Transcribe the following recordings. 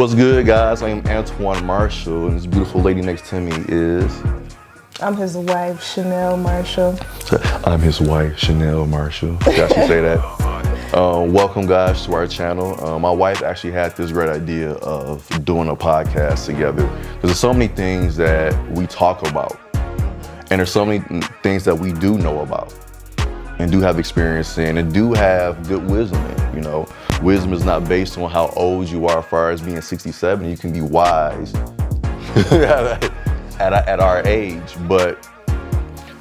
What's good, guys? I am Antoine Marshall, and this beautiful lady next to me is... I'm his wife, Chanel Marshall. I'm his wife, Chanel Marshall. Did I actually say that? Welcome, guys, to our channel. My wife actually had this great idea of doing a podcast together. There's so many things that we talk about, and there's so many things that we do know about, and do have experience in, and do have good wisdom in. You know, wisdom is not based on how old you are. As far as being 67, you can be wise at our age, but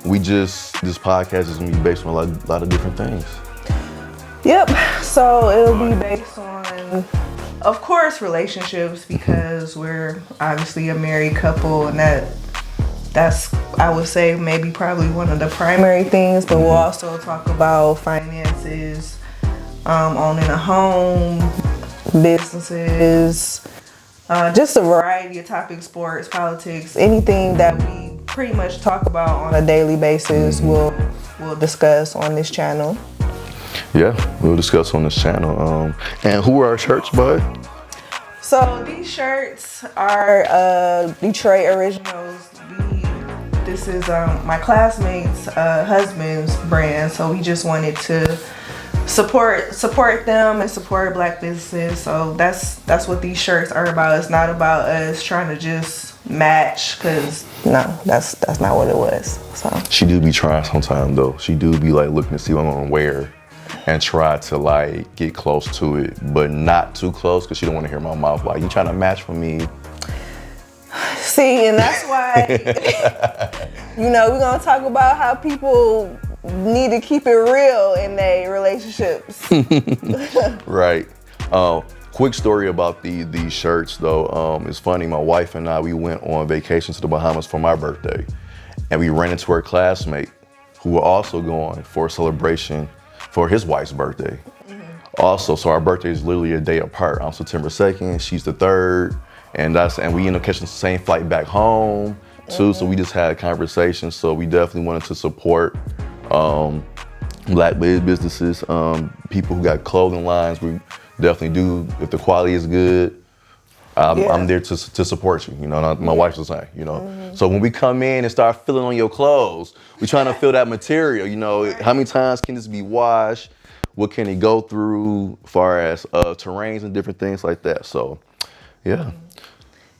this podcast is gonna be based on a lot of different things. Yep. So it'll be based on, of course, relationships, because we're obviously a married couple, and that's I would say maybe probably one of the primary things. But we'll also talk about finances, owning a home, businesses, just a variety of topics, sports, politics, anything that we pretty much talk about on a daily basis. We'll discuss on this channel. Yeah, we'll discuss on this channel. And who are our shirts, bud? So these shirts are Detroit originals. This is my classmate's husband's brand, so we just wanted to support them and support Black businesses. So that's what these shirts are about. It's not about us trying to just match, because no, that's not what it was. So she do be trying sometimes though. She do be like looking to see what I'm gonna wear and try to like get close to it, but not too close, because she don't want to hear my mouth like, you trying to match for me. See, and that's why we're gonna talk about how people need to keep it real in their relationships. Right. Quick story about these shirts though. It's funny, my wife and I, we went on vacation to the Bahamas for my birthday, and we ran into her classmate who were also going for a celebration for his wife's birthday. Also, so our birthday is literally a day apart. I'm September 2nd, she's the 3rd, and we end up catching the same flight back home too. So we just had a conversation. So we definitely wanted to support Black businesses, people who got clothing lines. We definitely do. If the quality is good, I'm there to support you. You know, my wife's the same. You know, so when we come in and start filling on your clothes, we're trying to feel that material. You know, how many times can this be washed? What can it go through, as far as terrains and different things like that? So, yeah.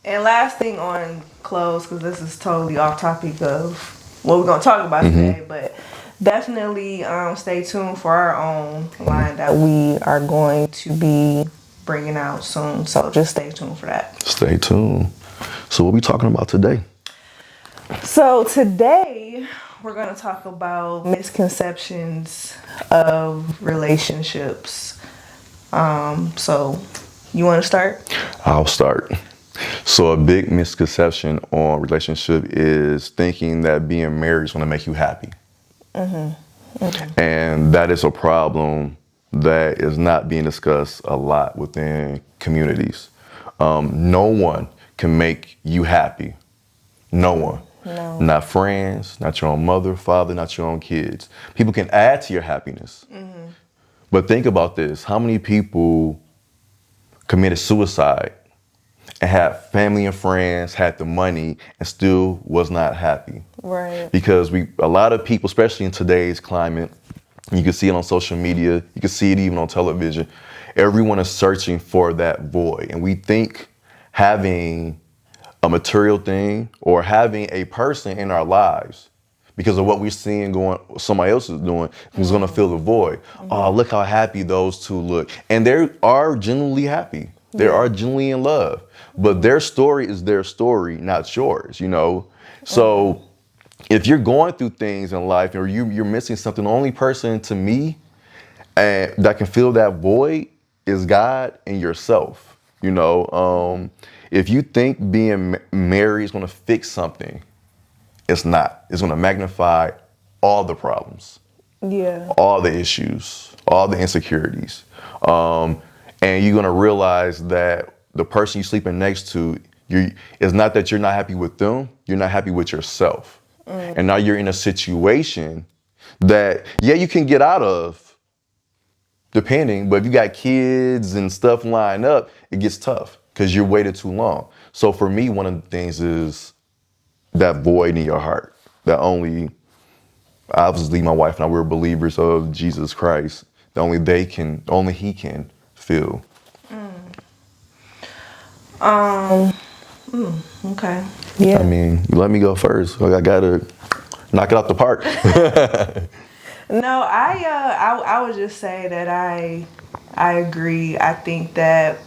And last thing on clothes, because this is totally off topic of what we're gonna talk about today, but definitely stay tuned for our own line that we are going to be bringing out soon. So just stay tuned for that. Stay tuned. So what are we talking about today? So today we're going to talk about misconceptions of relationships. So you want to start? I'll start. So a big misconception on relationship is thinking that being married is going to make you happy. And that is a problem that is not being discussed a lot within communities. No one can make you happy. No one. No. Not friends, not your own mother, father, not your own kids. People can add to your happiness. But think about this. How many people committed suicide and had family and friends, had the money, and still was not happy? Right. Because a lot of people, especially in today's climate, you can see it on social media, you can see it even on television, everyone is searching for that void. And we think having a material thing or having a person in our lives, because of what we're seeing somebody else is doing, is going to fill the void. Oh, look how happy those two look. And they are genuinely happy. They are genuinely in love. But their story is their story, not yours, you know? So if you're going through things in life or you're missing something, the only person to me that can fill that void is God and yourself, you know? If you think being married is going to fix something, it's not. It's going to magnify all the problems, all the issues, all the insecurities. And you're going to realize that the person you're sleeping next to, it's not that you're not happy with them, you're not happy with yourself. And now you're in a situation that, you can get out of, depending, but if you got kids and stuff lined up, it gets tough. because you waited too long. So for me, one of the things is that void in your heart that only, obviously my wife and I, we're believers of Jesus Christ, that only he can fill. Okay. I Yeah. mean, you let me go first. I gotta knock it out the park. No, I would just say that I agree. I think that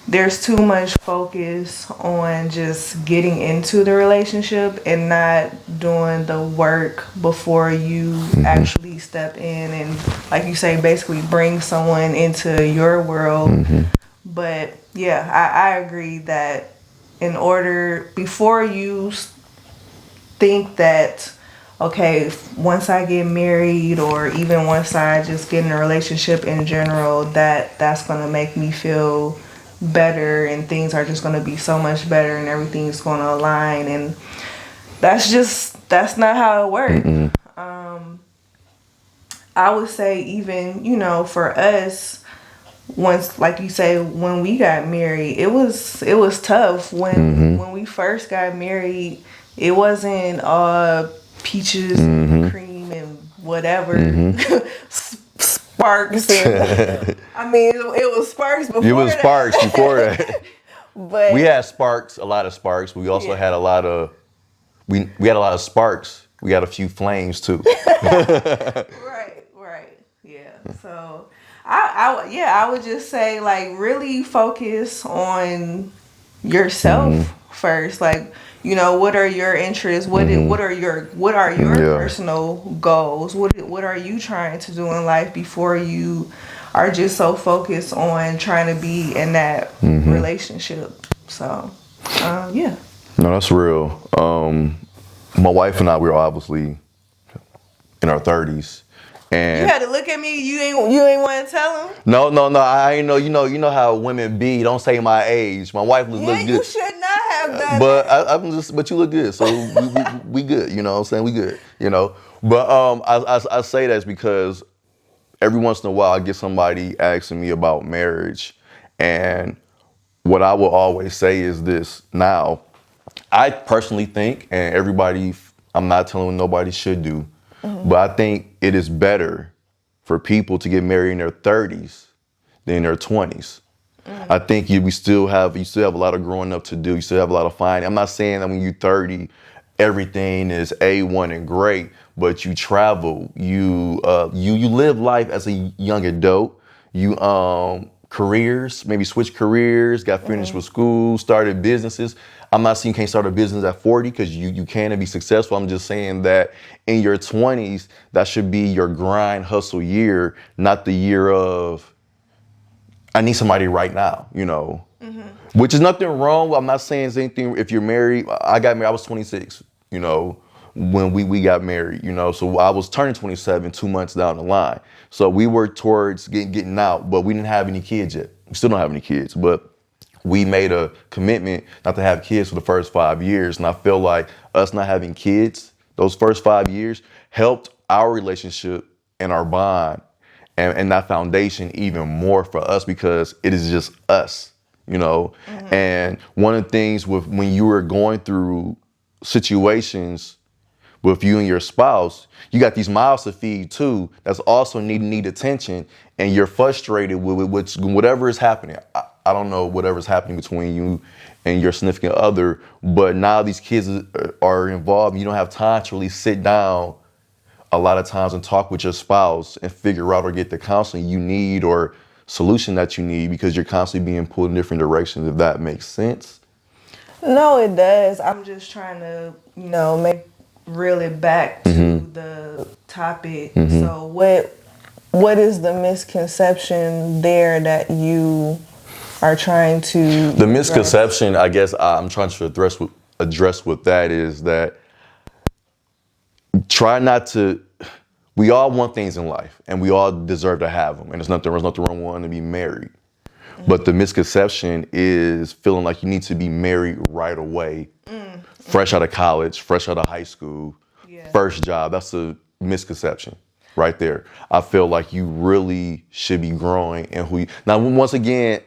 there's too much focus on just getting into the relationship and not doing the work before you actually step in and, like you say, basically bring someone into your world. But yeah, I agree that in order, before you think that, okay, once I get married or even once I just get in a relationship in general, that's going to make me feel better and things are just going to be so much better and everything's going to align, and that's not how it works. I would say, even, for us, once, like you say, when we got married, it was tough when we first got married. It wasn't peaches and cream and whatever. Sparks and, I mean, it was sparks before It was that. sparks before that. But We had sparks, a lot of sparks. We also had a lot of, we had a lot of sparks. We had a few flames too. right, yeah. So I would just say, like, really focus on yourself first. Like, what are your interests? What are your personal goals? What are you trying to do in life before you are just so focused on trying to be in that relationship? So, yeah. No, that's real. My wife and I, we were obviously in our 30s. And You had to look at me. You ain't want to tell him. no, I ain't know. You know how women be. Don't say my age. My wife look good. You should not have done But that. but you look good, so we good. You know what I'm saying? We good. But I say that's because every once in a while I get somebody asking me about marriage, and what I will always say is this. Now, I personally think, and everybody, I'm not telling nobody should do, but I think it is better for people to get married in their 30s than in their 20s. I think you still have a lot of growing up to do. You still have a lot of finding. I'm not saying that when you're 30, everything is A1 and great, but you travel, you live life as a young adult. You careers, maybe switch careers, got finished with school, started businesses. I'm not saying you can't start a business at 40 because you can and be successful. I'm just saying that in your 20s, that should be your grind hustle year, not the year of I need somebody right now, which is nothing wrong. I'm not saying it's anything. If you're married, I got married, I was 26, when we got married, so I was turning 27 2 months down the line. So we were towards getting out, but we didn't have any kids yet. We still don't have any kids, but we made a commitment not to have kids for the first 5 years. And I feel like us not having kids, those first 5 years helped our relationship and our bond and that foundation even more for us because it is just us, And one of the things when you were going through situations with you and your spouse, you got these mouths to feed too that's also need attention, and you're frustrated with whatever is happening. I don't know whatever's happening between you and your significant other, but now these kids are involved and you don't have time to really sit down a lot of times and talk with your spouse and figure out or get the counseling you need or solution that you need because you're constantly being pulled in different directions, if that makes sense. No, it does. I'm just trying to, reel it back to the topic. So what is the misconception there that you are trying to The misconception, I guess I'm trying to address with that is that we all want things in life and we all deserve to have them. And there's nothing wrong with wanting to be married. But the misconception is feeling like you need to be married right away, fresh out of college, fresh out of high school, first job. That's a misconception right there. I feel like you really should be growing in now, once again,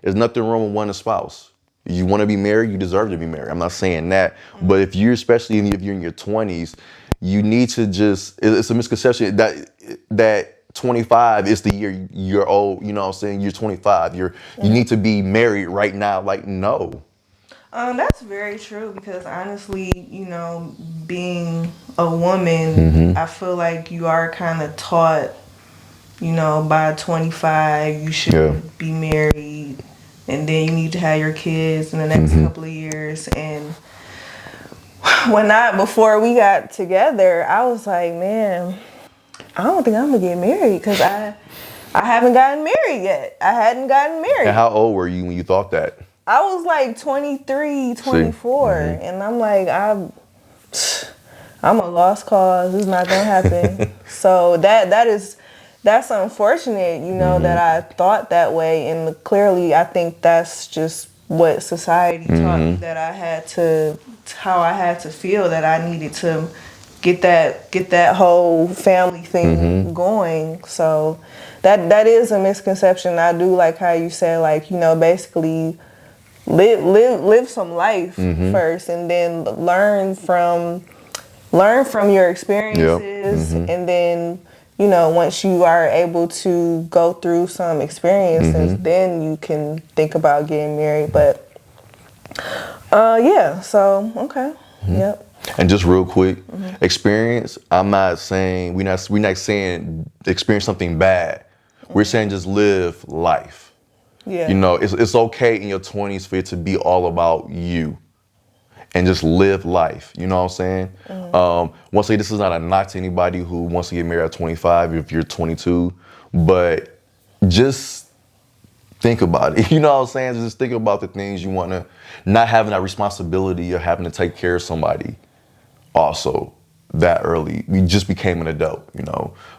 There's nothing wrong with wanting a spouse. You want to be married, you deserve to be married. I'm not saying that. But if you're, especially if you're in your 20s, you need to just, it's a misconception that 25 is the year you're old, you know what I'm saying? You're 25. You need to be married right now. Like, no. That's very true because honestly, being a woman, I feel like you are kind of taught, by 25 you should be married, and then you need to have your kids in the next couple of years. And before we got together, I was like, man, I don't think I'm gonna get married because I haven't gotten married yet. I hadn't gotten married. And how old were you when you thought that? I was like 23, 24, and I'm like, I'm a lost cause. It's not gonna happen. So that's unfortunate, that I thought that way, and clearly I think that's just what society taught me, that how I had to feel, that I needed to get that whole family thing going. So that is a misconception. I do like how you said, like, basically live some life first, and then learn from your experiences, and then once you are able to go through some experiences, then you can think about getting married. But so okay, yep. And just real quick, experience. I'm not saying we're not saying experience something bad. We're saying just live life. Yeah. It's okay in your 20s for it to be all about you, and just live life. You know what I'm saying? Once again, this is not a knock to anybody who wants to get married at 25 if you're 22, but just think about it. You know what I'm saying? Just think about the things you want to, not having that responsibility of having to take care of somebody also that early. We just became an adult,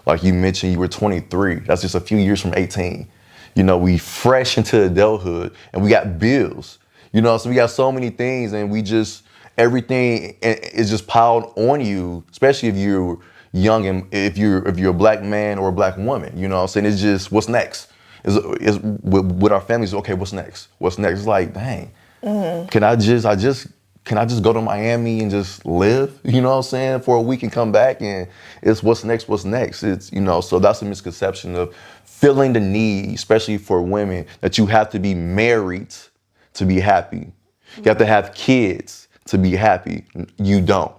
Like you mentioned, you were 23. That's just a few years from 18. We fresh into adulthood, and we got bills, so we got so many things, and everything is just piled on you, especially if you're young, and if you're a black man or a black woman, what I'm saying? It's just, what's next? Is with our families, okay, what's next? What's next? It's like, dang, can I just go to Miami and just live, what I'm saying, for a week and come back, and it's what's next? It's, so that's a misconception of feeling the need, especially for women, that you have to be married to be happy. You have to have kids to be happy. You don't.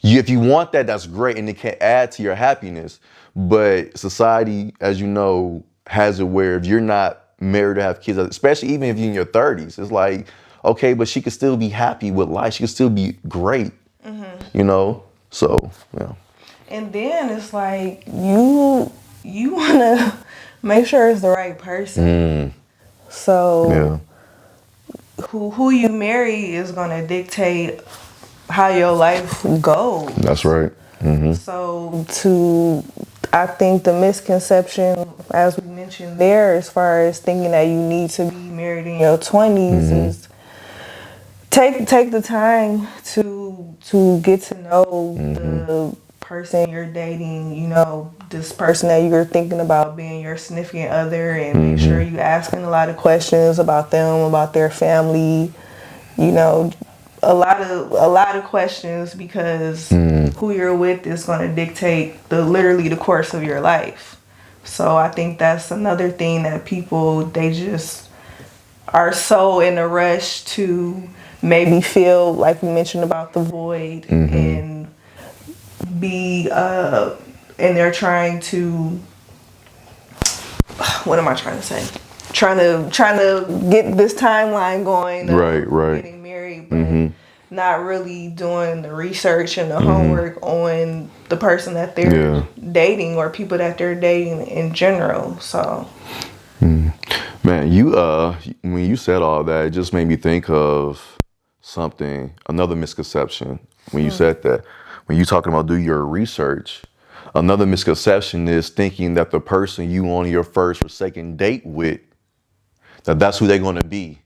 If you want that, that's great, and it can add to your happiness. But society, as you know, has it where if you're not married to have kids, especially even if you're in your 30s, it's like, okay, but she could still be happy with life. She could still be great, So, yeah. And then it's like you want to make sure it's the right person. So who you marry is going to dictate how your life goes. That's right. So I think the misconception, as we mentioned there, as far as thinking that you need to be married in your 20s, is take the time to get to know the person you're dating, this person that you're thinking about being your significant other, and make sure you're asking a lot of questions about them, about their family, a lot of questions, because who you're with is going to dictate literally the course of your life. So I think that's another thing that people, they just are so in a rush to maybe feel like we mentioned about the void, and be and they're trying to, what am I trying to say? Trying to get this timeline going, right, getting married, but not really doing the research and the homework on the person that they're dating, or people that they're dating in general. So, man, you when you said all that, it just made me think of another misconception. When you said that, when you talking about do your research, another misconception is thinking that the person you on your first or second date with, that's who they're going to be.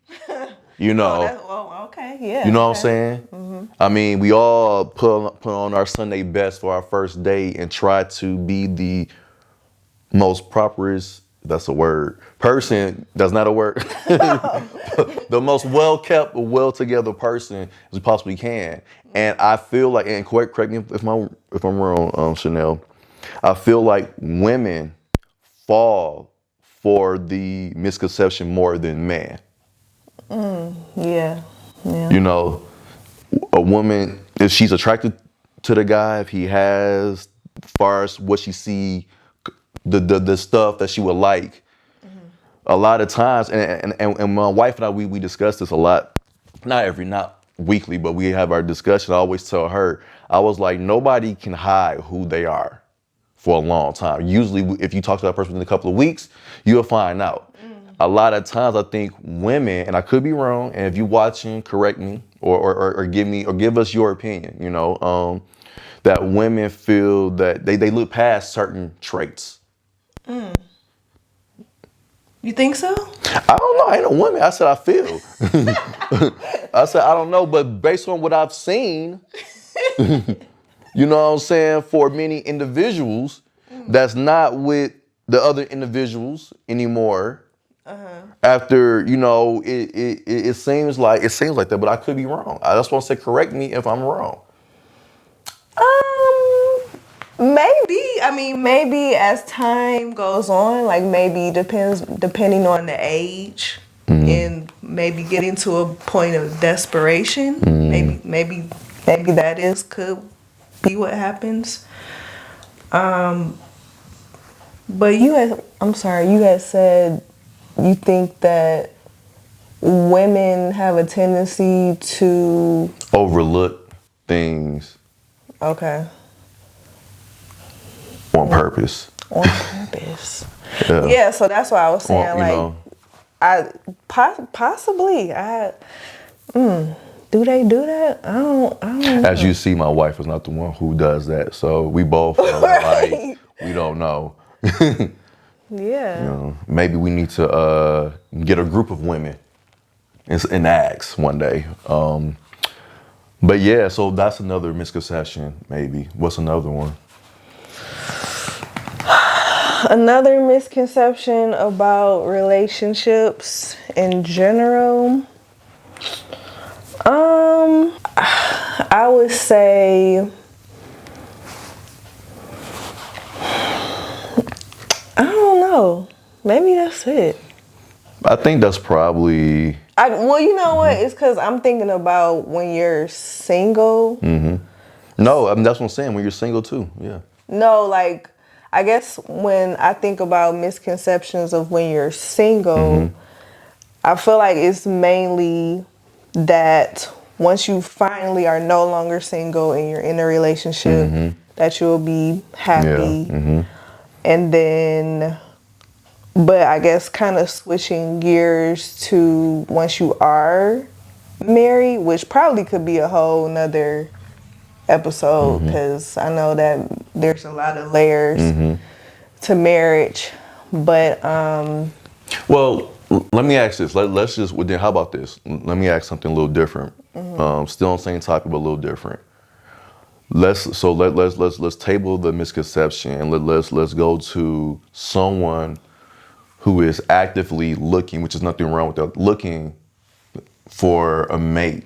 Okay, yeah. You know what I'm saying? I mean, we all put on our Sunday best for our first date and try to be the most properest that's a word. Person, that's not a word. The most well-kept, well-together person as we possibly can. And I feel like, and correct me if I'm wrong, Chanel, I feel like women fall for the misconception more than men. Yeah. You know, a woman, if she's attracted to the guy, if he has, as far as what she see, the stuff that she would like, a lot of times, and my wife and I, we discuss this a lot, not weekly, but we have our discussion. I always tell her, I was like, nobody can hide who they are for a long time. Usually, if you talk to that person in a couple of weeks, you'll find out. A lot of times, I think women, and I could be wrong, and if you're watching, correct me or give us your opinion. You know, that women feel that they look past certain traits. You think so? I don't know. I ain't a woman. I said I feel. I said I don't know, but based on what I've seen, you know what I'm saying, for many individuals that's not with the other individuals anymore. After, you know, it seems like that, but I could be wrong. I just want to say, correct me if I'm wrong. Maybe. I mean, maybe as time goes on, like maybe depending on the age, and maybe getting to a point of desperation. Maybe that could be what happens. But you had said you think that women have a tendency to overlook things. Okay. On purpose. On purpose. Yeah, so that's why I was saying, possibly. Do they do that? I don't know. As you see, my wife is not the one who does that, so we both are like, we don't know. Yeah. You know, maybe we need to get a group of women and ask one day. But yeah, so that's another misconception. Maybe. What's another one? Another misconception about relationships in general, I would say, I don't know. Maybe that's it. I think that's probably. Well, you know what? It's because I'm thinking about when you're single. No, I mean, that's what I'm saying. When you're single too, yeah. No, like, I guess when I think about misconceptions of when you're single, I feel like it's mainly that once you finally are no longer single and you're in a relationship, that you'll be happy. Yeah. And then, but I guess kind of switching gears to once you are married, which probably could be a whole nother episode, because I know that there's a lot of layers to marriage. But well, let me ask this. Let's just. How about this? Let me ask something a little different. Still on the same topic, but a little different. Let's table the misconception and let's go to someone who is actively looking, which is nothing wrong with that, looking for a mate,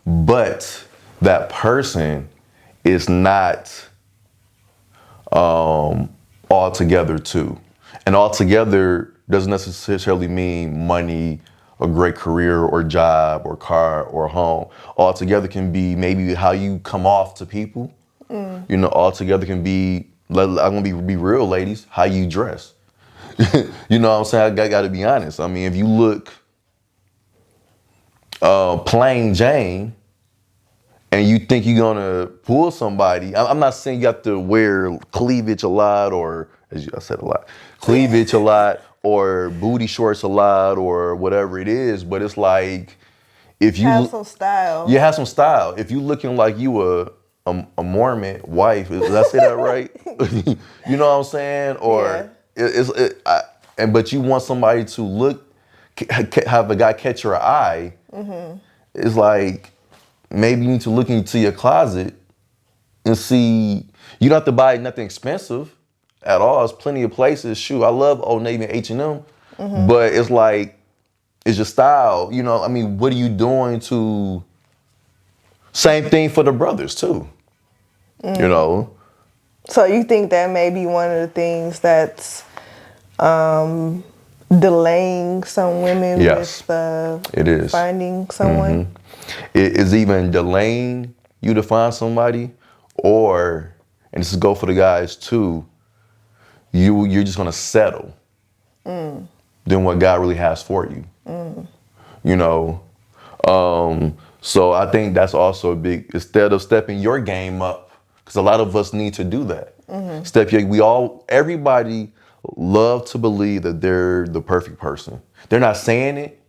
but that person is not all together too. And all together doesn't necessarily mean money, a great career or job or car or home. All together can be maybe how you come off to people. You know, all together can be, I'm gonna be real, ladies, how you dress. You know what I'm saying? I gotta be honest. I mean, if you look plain Jane and you think you're gonna pull somebody, I'm not saying you have to wear cleavage a lot, or as I said a lot, cleavage a lot, or booty shorts a lot, or whatever it is. But it's like, if you have some style. You have some style. If you looking like you a Mormon wife, did I say that right? You know what I'm saying? Or but you want somebody to look, have a guy catch your eye. It's like, maybe you need to look into your closet and see. You don't have to buy nothing expensive. at all. There's plenty of places. Shoot, I love Old Navy and H&M, but it's like, it's your style. You know, I mean, what are you doing to... Same thing for the brothers, too. You know? So you think that may be one of the things that's delaying some women Yes, with it is. finding someone? It is even delaying you to find somebody, or, and this is go for the guys too, you're just gonna settle than what God really has for you. You know, so I think that's also a big, instead of stepping your game up, because a lot of us need to do that. Everybody love to believe that they're the perfect person. They're not saying it,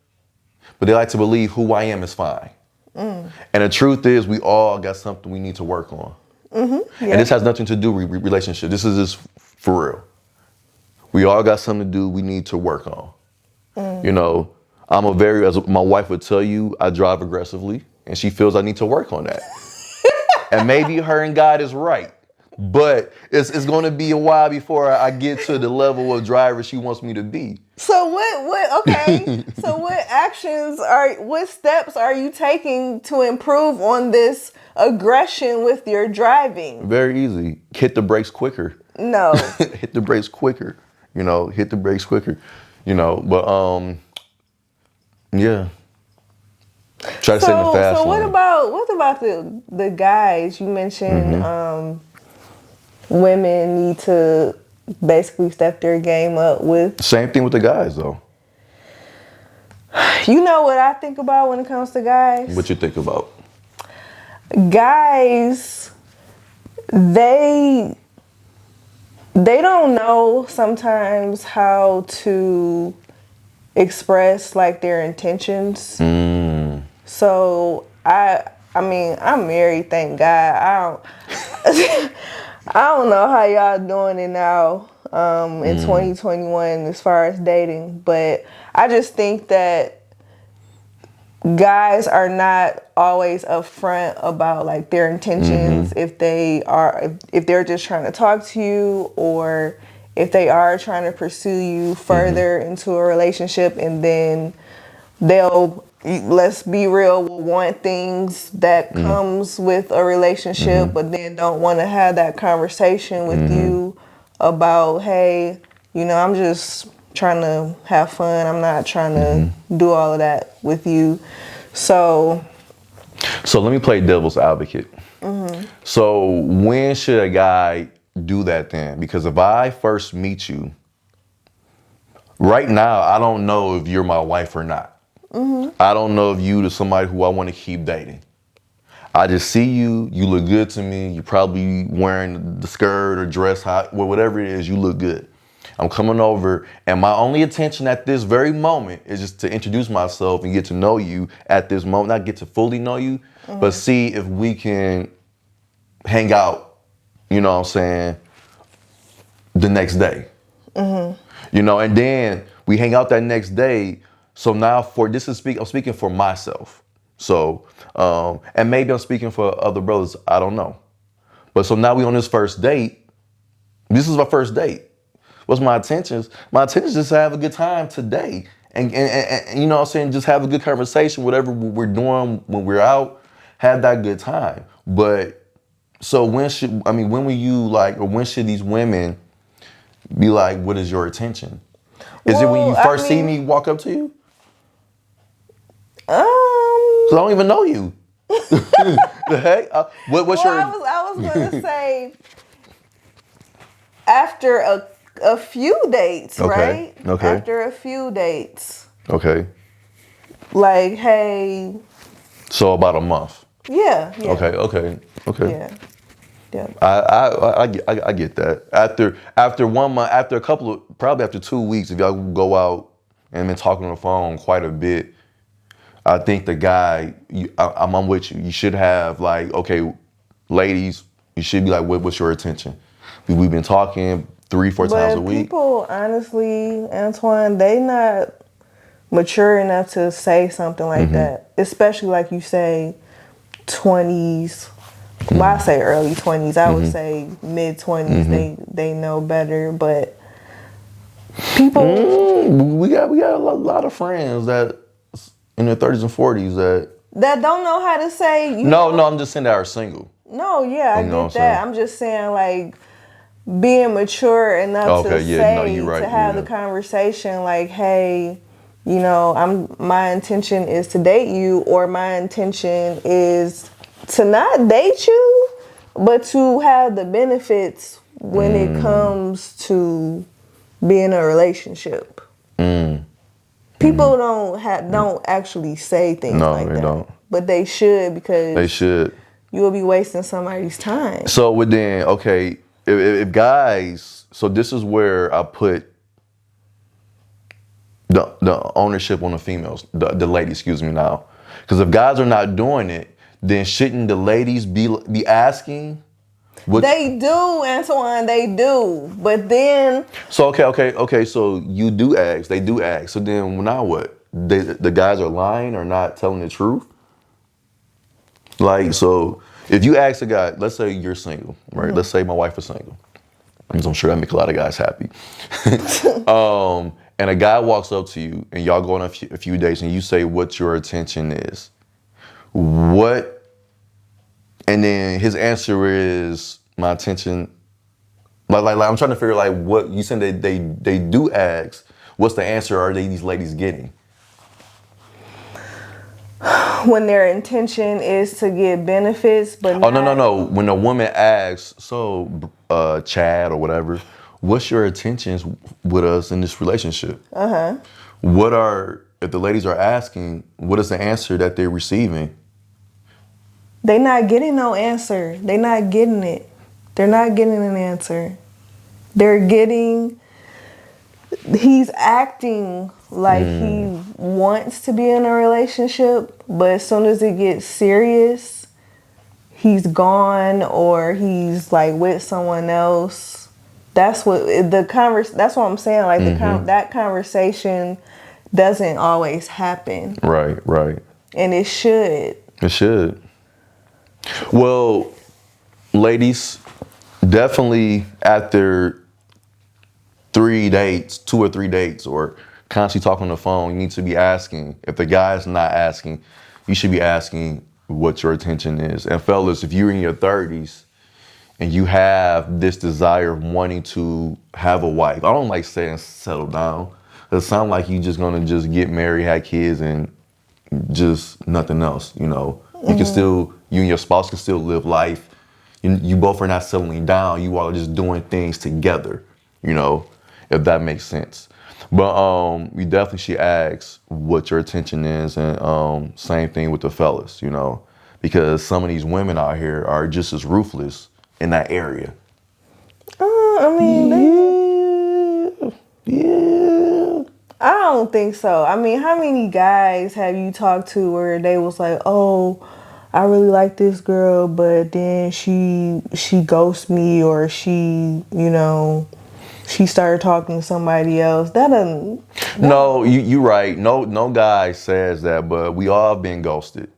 but they like to believe who I am is fine. And the truth is, we all got something we need to work on. And this has nothing to do with relationship. This is just for real. We all got something to do we need to work on. You know, as my wife would tell you, I drive aggressively, and she feels I need to work on that. And maybe her and God is right, but it's going to be a while before I get to the level of driver she wants me to be. So so what steps are you taking to improve on this aggression with your driving? Very easy. Hit the brakes quicker. No. Hit the brakes quicker. You know, hit the brakes quicker. You know, but yeah. Try to stay in the fast lane. What about the guys? You mentioned women need to basically step their game up with. Same thing with the guys, though. You know what I think about when it comes to guys? What you think about? Guys, they don't know sometimes how to express like their intentions. So I mean, I'm married, thank God. I don't know how y'all doing it now in 2021 as far as dating, but I just think that guys are not always upfront about like their intentions, if they're just trying to talk to you, or if they are trying to pursue you further into a relationship, and then they'll, let's be real, will want things that comes with a relationship, but then don't want to have that conversation with you about, hey, you know, I'm just trying to have fun. I'm not trying to do all of that with you. So let me play devil's advocate. So when should a guy do that then? Because if I first meet you, right now, I don't know if you're my wife or not. I don't know if you're somebody who I want to keep dating. I just see you look good to me. You're probably wearing the skirt or dress, whatever it is, you look good. I'm coming over, and my only intention at this very moment is just to introduce myself and get to know you at this moment. Not get to fully know you, but see if we can hang out, you know what I'm saying, the next day. You know, and then we hang out that next day. So now I'm speaking for myself. So, and maybe I'm speaking for other brothers, I don't know. But so now we on this first date. This is our first date. What's my intentions? My intention is just to have a good time today. And you know what I'm saying, just have a good conversation, whatever we're doing when we're out, have that good time. But so when should these women be like, what is your intention? Is it when you first see me walk up to you? So I don't even know you. The heck? What's your... I was gonna say after a few dates, right? Okay. After a few dates. Okay. Like, hey. So about a month. Yeah. Okay. Yeah. I get that. After 1 month, probably after 2 weeks, if y'all go out and been talking on the phone quite a bit, I think the guy, I'm with you. You should have like, okay, ladies, you should be like, what's your intention? We've been talking 3-4 times a week. People, honestly, Antoine, they not mature enough to say something like that. Especially like you say, 20s, Well, I say early 20s. I would say mid 20s. They know better, but people We got a lot of friends that in their 30s and 40s that. that don't know how to say. No, I'm just saying that are single. No, yeah, I You know what get I'm saying? that. I'm just saying, like, being mature enough Okay, to yeah, no, say, you're right, to have yeah. the conversation, like, hey, my intention is to date you, or my intention is to not date you, but to have the benefits when it comes to being in a relationship. People don't actually say things No, like they that, don't. but they should, because They should. you will be wasting somebody's time. So within, okay, if guys, so this is where I put the ownership on the females, the ladies, excuse me now. Because if guys are not doing it, then shouldn't the ladies be asking? They do, Antoine, they do. But then So okay. So you do ask, they do ask. So then now what? The guys are lying or not telling the truth? Like, so if you ask a guy, let's say you're single, right? Let's say my wife is single. Because I'm sure that make a lot of guys happy. And a guy walks up to you and y'all go on a few dates and you say what your intention is. What? And then his answer is, my intention. Like I'm trying to figure like what you said they do ask. What's the answer are these ladies getting? when their intention is to get benefits, but Oh, no. When a woman asks, so Chad or whatever, what's your intentions with us in this relationship? If the ladies are asking, what is the answer that they're receiving? they not getting no answer. They not getting it. They're not getting an answer. They're getting, he's acting like he wants to be in a relationship, but as soon as it gets serious, he's gone or he's like with someone else. That's what that's what I'm saying. Like that conversation doesn't always happen. Right. And it should. It should. Well, ladies, definitely after 2 or 3 dates, or constantly talking on the phone, you need to be asking. If the guy's not asking, you should be asking what your intention is. And fellas, if you're in your 30s and you have this desire of wanting to have a wife, I don't like saying settle down. It sounds like you just gonna just get married, have kids, and just nothing else. You can still, you and your spouse can still live life. You both are not settling down. You all are just doing things together. If that makes sense. But we definitely should ask what your intention is, and same thing with the fellas. Because some of these women out here are just as ruthless in that area. I mean, Yeah. I don't think so. I mean, how many guys have you talked to where they was like, oh, I really like this girl, but then she ghosts me, or she started talking to somebody else. That doesn't. No, you right. No guy says that, but we all have been ghosted.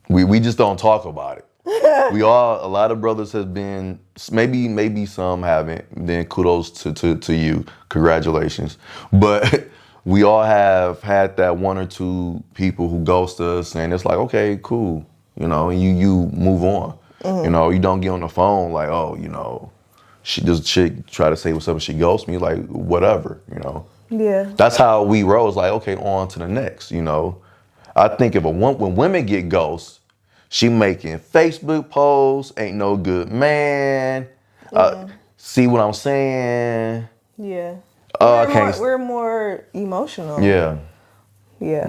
We just don't talk about it. A lot of brothers have been, maybe some haven't. Then kudos to you. Congratulations. But we all have had that one or two people who ghost us, and it's like, okay, cool. And you move on. You don't get on the phone like, oh, this chick try to say what's up and she ghosts me, like, whatever. Yeah. That's how we roll. It's like, okay, on to the next. I think when women get ghosts, she making Facebook posts, ain't no good man. See what I'm saying? Yeah. I can't. We're more emotional. Yeah. Yeah.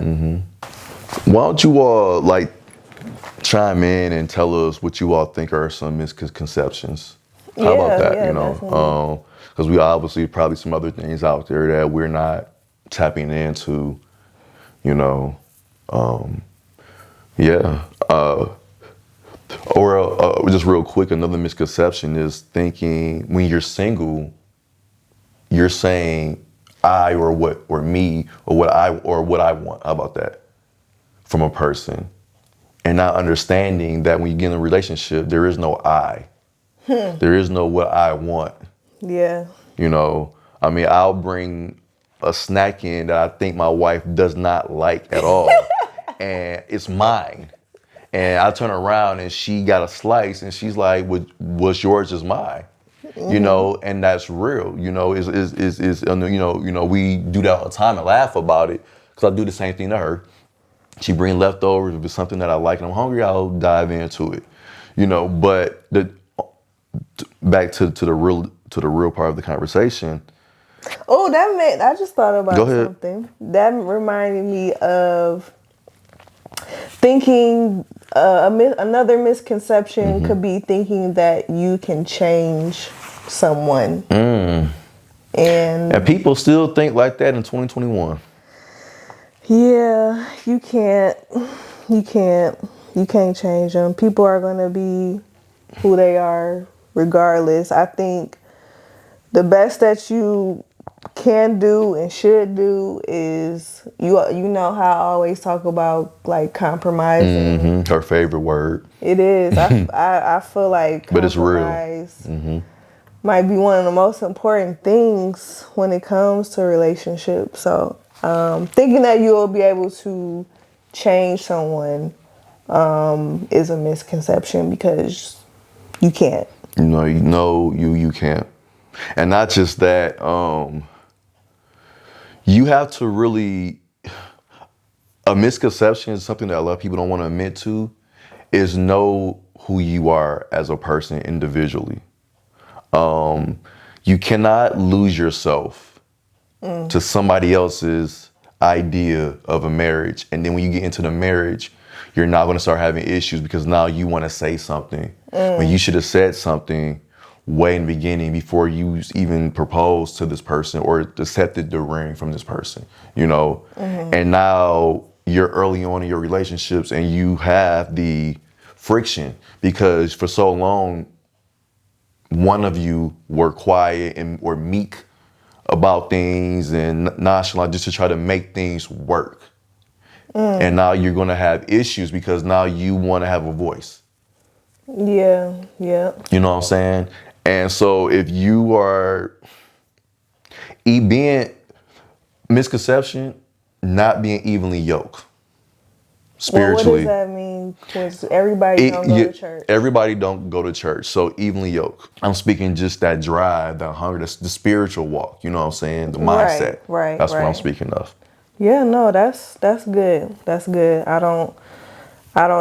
Why don't you all chime in and tell us what you all think are some misconceptions? How about that? Definitely. Because we obviously probably some other things out there that we're not tapping into. Yeah. Or just real quick, another misconception is thinking when you're single, you're saying I or what or me or what I want. How about that? From a person. and not understanding that when you get in a relationship, there is no I. There is no what I want. Yeah. You know, I mean, I'll bring a snack in that I think my wife does not like at all, and it's mine. And I turn around and she got a slice, and she's like, "What's yours is mine." You know, and that's real. You know, we do that all the time and laugh about it because I do the same thing to her. She bring leftovers. If it's something that I like and I'm hungry, I'll dive into it. You know, but back to the real part of the conversation. Oh, I just thought Go about ahead. something. That reminded me of thinking another misconception could be thinking that you can change someone. And people still think like that in 2021. yeah, you can't change them. People are going to be who they are regardless. I think the best that you can do and should do is you know how I always talk about like compromising. Her favorite word. It is. I feel like But it's real. compromise might be one of the most important things when it comes to relationships. So thinking that you'll be able to change someone is a misconception because you can't. You can't. And not just that, you have to really, a misconception is something that a lot of people don't want to admit to, is know who you are as a person individually. You cannot lose yourself to somebody else's idea of a marriage. And then when you get into the marriage, you're not going to start having issues because now you want to say something when you should have said something way in the beginning before you even proposed to this person or accepted the ring from this person, you know? And now you're early on in your relationships and you have the friction because for so long, one of you were quiet or meek about things and nonchalant just to try to make things work. And now you're going to have issues because now you want to have a voice. Yeah. You know what I'm saying? And so if you are being misconception, not being evenly yoked spiritually. Well, what does that mean? Because everybody don't go to church. Everybody don't go to church. So evenly yoked. I'm speaking just that drive, that hunger, the spiritual walk. You know what I'm saying? The mindset. Right. That's what I'm speaking of. Yeah, no, that's good. That's good. I don't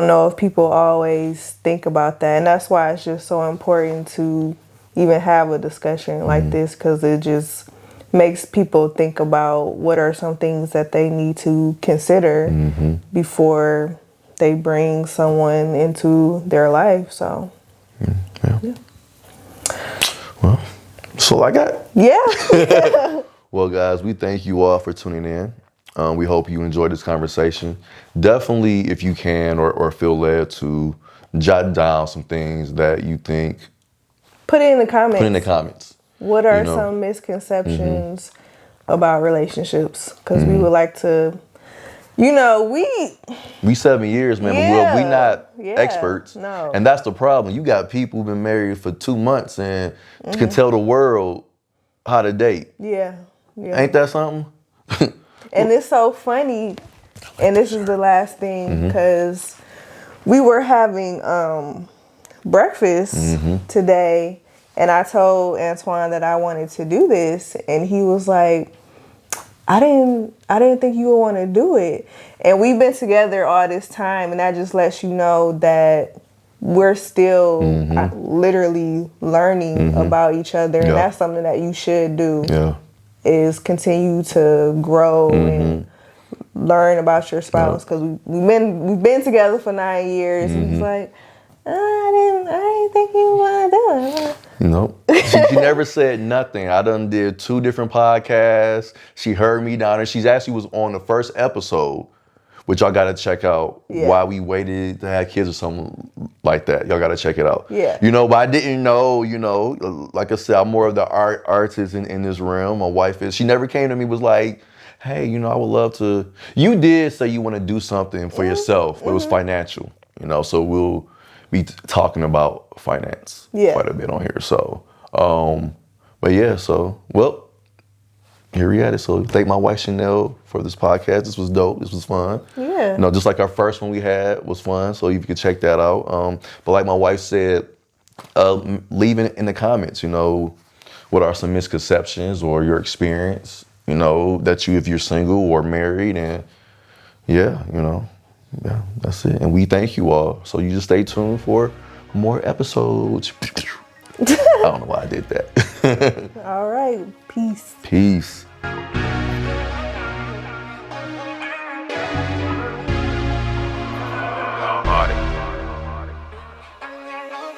know if people always think about that, and that's why it's just so important to even have a discussion like this because it just makes people think about what are some things that they need to consider before they bring someone into their life. So, yeah. Well, that's all I got. Yeah. Well, guys, we thank you all for tuning in. We hope you enjoyed this conversation. Definitely, if you can or feel led to jot down some things that you think. Put it in the comments. Put in the comments. What are some misconceptions about relationships? Because we would like to, we 7 years, man, but we not experts. No. And that's the problem. You got people who've been married for 2 months and can tell the world how to date. Yeah. Ain't that something? And it's so funny, and this is the last thing, because we were having breakfast today, and I told Antoine that I wanted to do this, and he was like, I didn't think you would want to do it. And we've been together all this time, and that just lets you know that we're still literally learning about each other, and that's something that you should do. Yeah. Is continue to grow and learn about your spouse because we've been together for 9 years. And he's like, I didn't think you want to do it. Nope. She never said nothing. I done did 2 different podcasts. She heard me down there. She's actually was on the first episode, which y'all gotta check out. Why we waited to have kids or something like that. Y'all gotta check it out. Yeah. But I didn't know, like I said, I'm more of the artist in this realm. My wife is. She never came to me was like, hey, I would love to. You did say you want to do something for yourself, but it was financial. you know, so we'll be talking about finance quite a bit on here. So, but yeah, so, well, here we at it. So thank my wife Chanel for this podcast. This was dope. This was fun. Yeah. You know, just like our first one we had was fun. So you can check that out. But like my wife said, leave it in the comments, you know, what are some misconceptions or your experience, you know, that you, if you're single or married, and yeah, you know, yeah, that's it. And we thank you all. So you just stay tuned for more episodes. I don't know why I did that. All right. Peace. Peace.